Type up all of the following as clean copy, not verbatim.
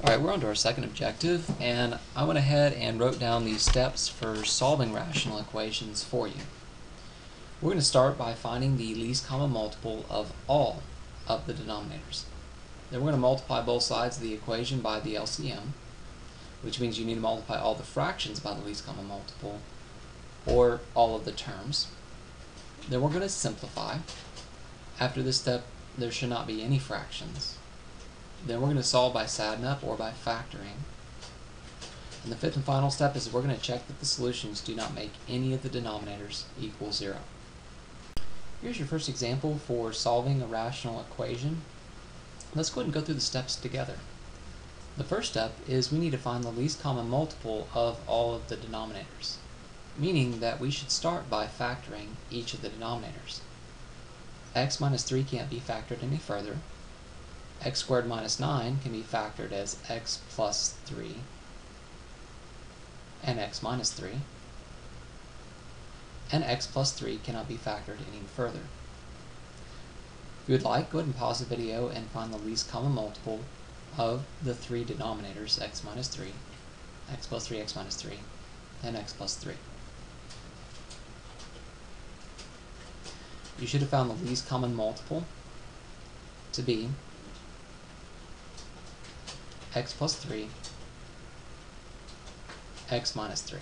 Alright, we're on to our second objective, and I went ahead and wrote down these steps for solving rational equations for you. We're going to start by finding the least common multiple of all of the denominators. Then we're going to multiply both sides of the equation by the LCM, which means you need to multiply all the fractions by the least common multiple, or all of the terms. Then we're going to simplify. After this step, there should not be any fractions. Then we're going to solve by sadding up or by factoring. And the fifth and final step is we're going to check that the solutions do not make any of the denominators equal 0. Here's your first example for solving a rational equation. Let's go ahead and go through the steps together. The first step is we need to find the least common multiple of all of the denominators, meaning that we should start by factoring each of the denominators. X minus 3 can't be factored any further. X squared minus 9 can be factored as x plus 3 and x minus 3. And x plus 3 cannot be factored any further. If you would like, go ahead and pause the video and find the least common multiple of the three denominators, x minus 3, x plus 3, x minus 3, and x plus 3. You should have found the least common multiple to be x plus 3, x minus 3.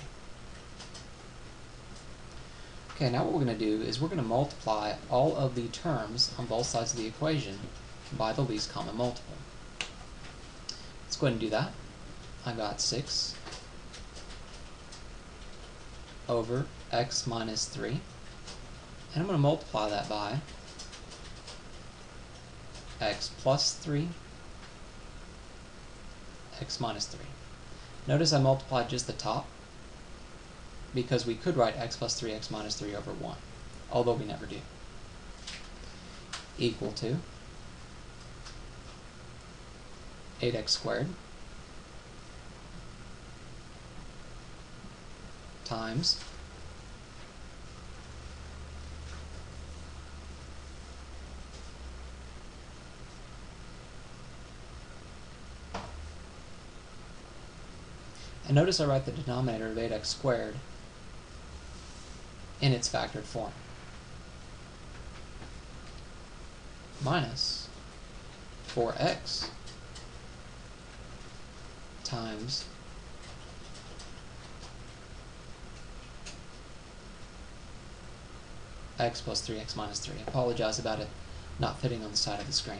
Okay, now what we're going to do is we're going to multiply all of the terms on both sides of the equation by the least common multiple. Let's go ahead and do that. I got 6 over x minus 3, and I'm going to multiply that by x plus 3, x minus 3. Notice I multiplied just the top because we could write x plus 3, x minus 3 over 1, although we never do. Equal to 8x squared times and notice I write the denominator of 8x squared in its factored form. Minus 4x times x plus 3, x minus 3. I apologize about it not fitting on the side of the screen.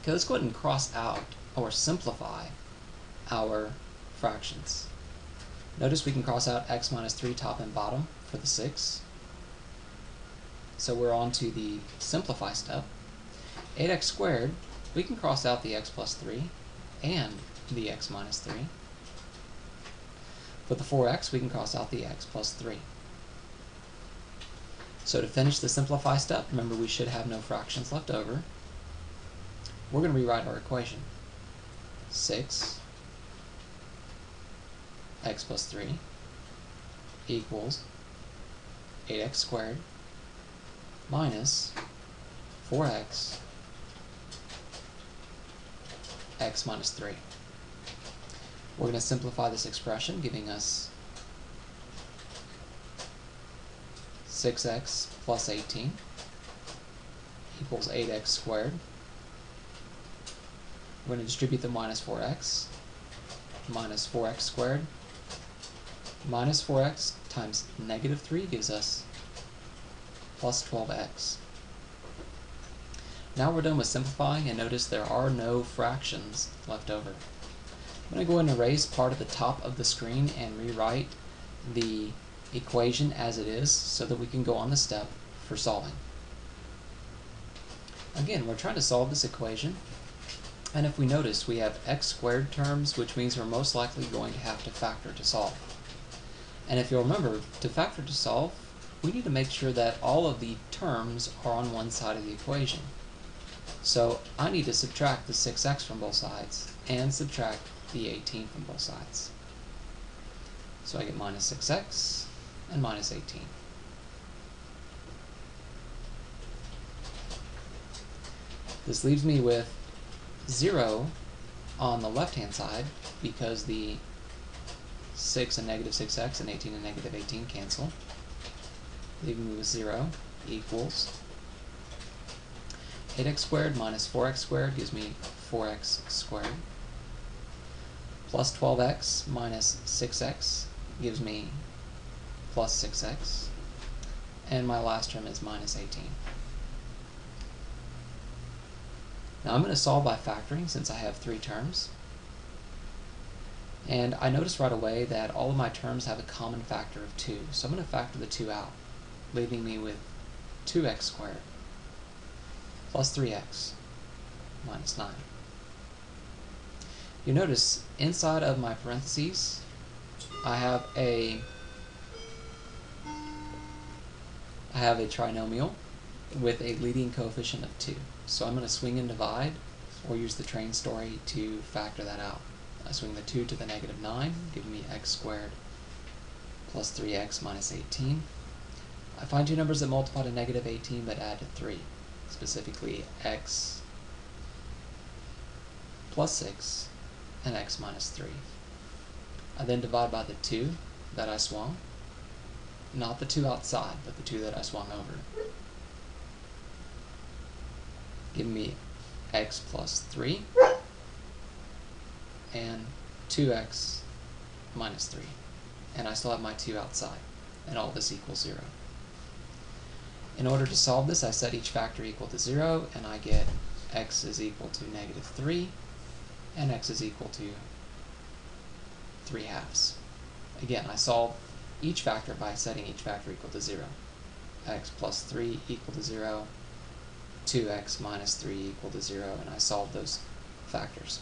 Okay, let's go ahead and cross out or simplify our fractions. Notice we can cross out x minus 3 top and bottom for the 6. So we're on to the simplify step. 8x squared, we can cross out the x plus 3 and the x minus 3. For the 4x, we can cross out the x plus 3. So to finish the simplify step, remember we should have no fractions left over. We're going to rewrite our equation. 6 x plus 3 equals 8x squared minus 4x x minus 3. We're going to simplify this expression, giving us 6x plus 18 equals 8x squared. We're going to distribute the minus 4x. Minus 4x squared minus 4x times negative 3 gives us plus 12x. Now we're done with simplifying, and notice there are no fractions left over. I'm going to go ahead and erase part of the top of the screen and rewrite the equation as it is so that we can go on the step for solving. Again, we're trying to solve this equation, and if we notice, we have x squared terms, which means we're most likely going to have to factor to solve. And if you'll remember, to factor to solve, we need to make sure that all of the terms are on one side of the equation. So I need to subtract the 6x from both sides and subtract the 18 from both sides. So I get minus 6x and minus 18. This leaves me with 0 on the left-hand side, because the 6 and negative 6x and 18 and negative 18 cancel, leaving me with 0 equals 8x squared minus 4x squared gives me 4x squared, plus 12x minus 6x gives me plus 6x, and my last term is minus 18. Now I'm going to solve by factoring since I have 3 terms. And I notice right away that all of my terms have a common factor of 2. So I'm going to factor the 2 out, leaving me with 2x squared plus 3x minus 9. You notice inside of my parentheses I have a trinomial with a leading coefficient of 2. So I'm going to swing and divide, or use the train story to factor that out. I swing the 2 to the negative 9, giving me x squared plus 3x minus 18. I find 2 numbers that multiply to negative 18 but add to 3, specifically x plus 6 and x minus 3. I then divide by the 2 that I swung, not the 2 outside, but the 2 that I swung over, giving me x plus 3 and 2x minus 3. And I still have my 2 outside, and all this equals 0. In order to solve this, I set each factor equal to 0, and I get x is equal to negative 3, and x is equal to 3 halves. Again, I solve each factor by setting each factor equal to 0. X plus 3 equal to 0, 2x minus 3 equal to 0, and I solve those factors.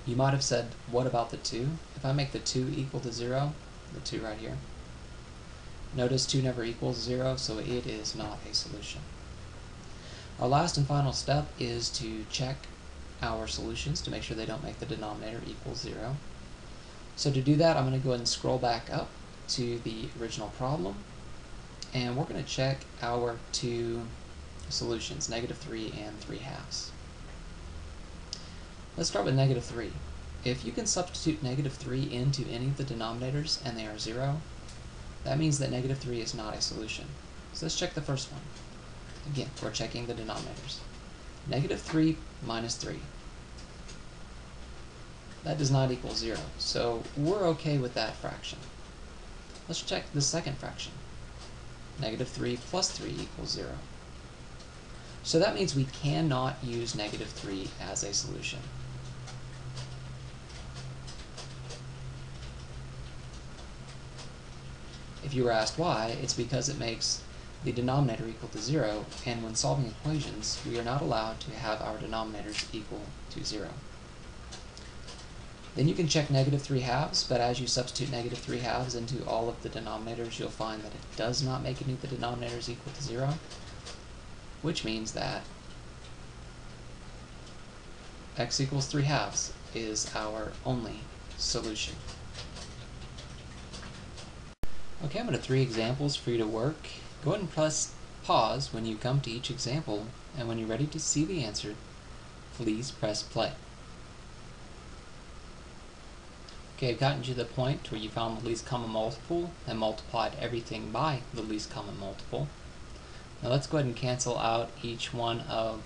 You might have said, what about the 2? If I make the 2 equal to 0, the 2 right here, notice 2 never equals 0, so it is not a solution. Our last and final step is to check our solutions to make sure they don't make the denominator equal 0. So to do that, I'm going to go ahead and scroll back up to the original problem, and we're going to check our 2 solutions, negative 3 and 3 halves. Let's start with negative 3. If you can substitute negative 3 into any of the denominators and they are 0, that means that negative 3 is not a solution. So let's check the first one. Again, we're checking the denominators. Negative 3 minus 3. That does not equal 0, so we're okay with that fraction. Let's check the second fraction. Negative 3 plus 3 equals 0. So that means we cannot use negative 3 as a solution. If you were asked why, it's because it makes the denominator equal to 0, and when solving equations, we are not allowed to have our denominators equal to 0. Then you can check negative 3 halves, but as you substitute negative 3 halves into all of the denominators, you'll find that it does not make any of the denominators equal to 0, which means that x equals 3 halves is our only solution. Okay, I'm going to 3 examples for you to work. Go ahead and press pause when you come to each example, and when you're ready to see the answer, please press play. Okay, I've gotten to the point where you found the least common multiple and multiplied everything by the least common multiple. Now let's go ahead and cancel out each one of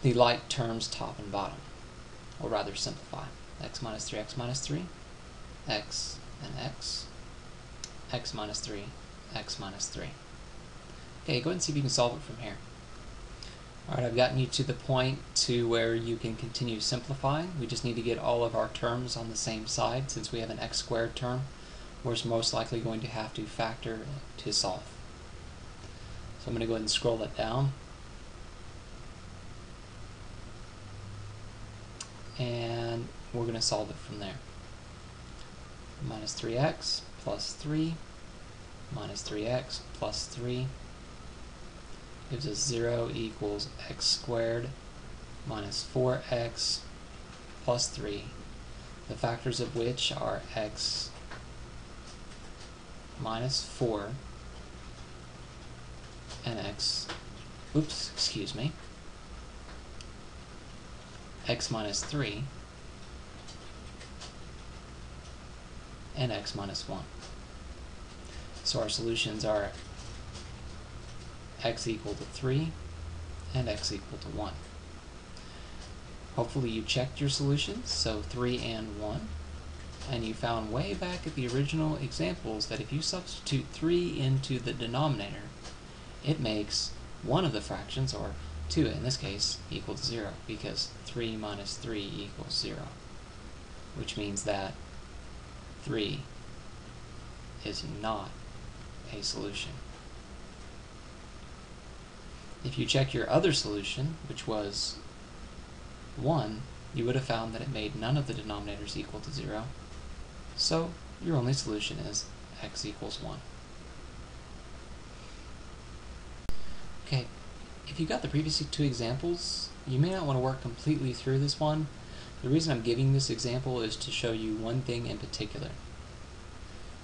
the like terms top and bottom, or rather simplify. X minus 3, x minus 3, x and x minus 3, x minus 3. Okay, go ahead and see if you can solve it from here. Alright, I've gotten you to the point to where you can continue simplifying. We just need to get all of our terms on the same side. Since we have an x squared term, we're most likely going to have to factor to solve. So I'm going to go ahead and scroll that down. And we're going to solve it from there. Minus 3x plus 3 minus 3x plus 3 gives us 0 equals x squared minus 4x plus 3, the factors of which are x minus 4 and x x minus 3, and x minus 1. So our solutions are x equal to 3 and x equal to 1. Hopefully you checked your solutions, so 3 and 1, and you found way back at the original examples that if you substitute 3 into the denominator, it makes one of the fractions, or 2 in this case, equal to 0, because 3 minus 3 equals 0, which means that 3 is not a solution. If you check your other solution, which was 1, you would have found that it made none of the denominators equal to 0, so your only solution is x equals 1. Okay, if you got the previous two examples, you may not want to work completely through this one. The reason I'm giving this example is to show you one thing in particular.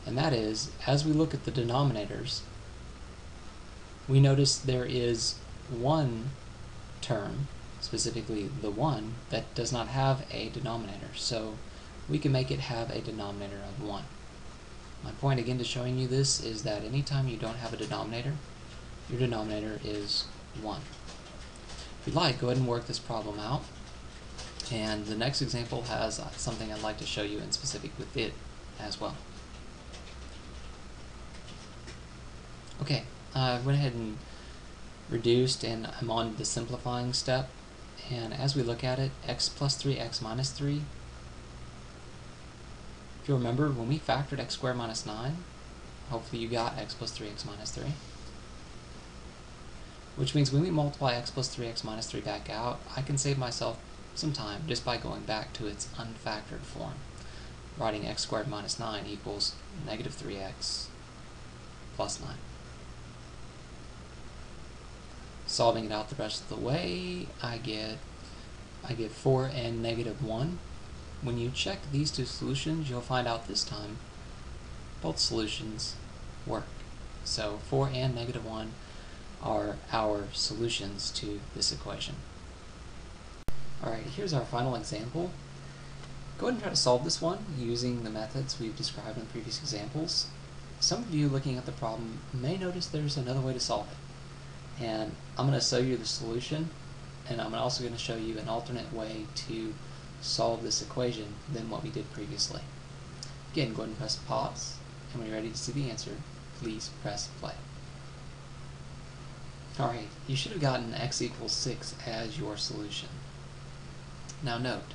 And that is, as we look at the denominators, we notice there is one term, specifically the 1, that does not have a denominator. So we can make it have a denominator of 1. My point again to showing you this is that anytime you don't have a denominator, your denominator is 1. If you'd like, go ahead and work this problem out. And the next example has something I'd like to show you in specific with it as well. Okay, I went ahead and reduced, and I'm on the simplifying step. And as we look at it, x plus 3, x minus 3. If you remember, when we factored x squared minus 9, hopefully you got x plus 3, x minus 3. Which means when we multiply x plus 3, x minus 3 back out, I can save myself some time just by going back to its unfactored form. Writing x squared minus 9 equals negative 3x plus 9. Solving it out the rest of the way, I get 4 and negative 1. When you check these two solutions, you'll find out this time both solutions work. So 4 and negative 1 are our solutions to this equation. Alright, here's our final example. Go ahead and try to solve this one using the methods we've described in previous examples. Some of you looking at the problem may notice there's another way to solve it. And I'm going to show you the solution, and I'm also going to show you an alternate way to solve this equation than what we did previously. Again, go ahead and press pause, and when you're ready to see the answer, please press play. Alright, you should have gotten x equals 6 as your solution. Now note,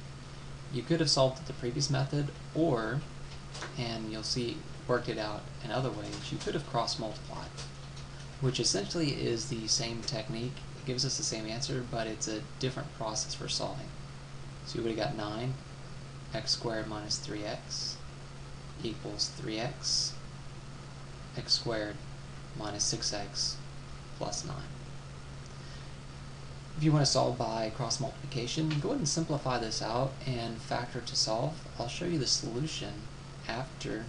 you could have solved it the previous method, or, and you'll see worked it out in other ways, you could have cross-multiplied, which essentially is the same technique. It gives us the same answer, but it's a different process for solving. So you would have got 9, x squared minus 3x equals 3x, x squared minus 6x plus 9. If you want to solve by cross multiplication, go ahead and simplify this out and factor to solve. I'll show you the solution after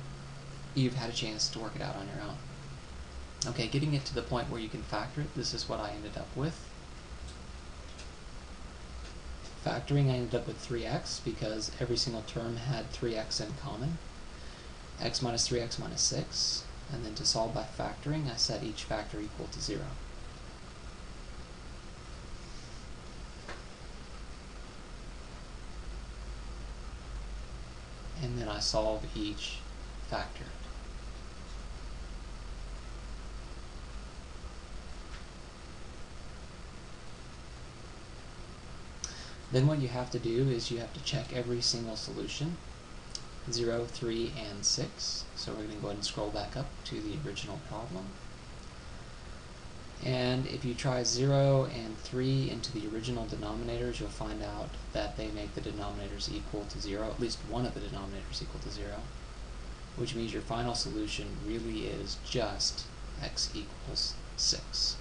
you've had a chance to work it out on your own. Okay, getting it to the point where you can factor it, this is what I ended up with. Factoring, I ended up with 3x because every single term had 3x in common. X minus 3x minus 6. And then to solve by factoring, I set each factor equal to 0. And then I solve each factor. Then what you have to do is you have to check every single solution, 0, 3, and 6. So we're going to go ahead and scroll back up to the original problem. And if you try 0 and 3 into the original denominators, you'll find out that they make the denominators equal to 0, at least one of the denominators equal to 0, which means your final solution really is just x equals 6.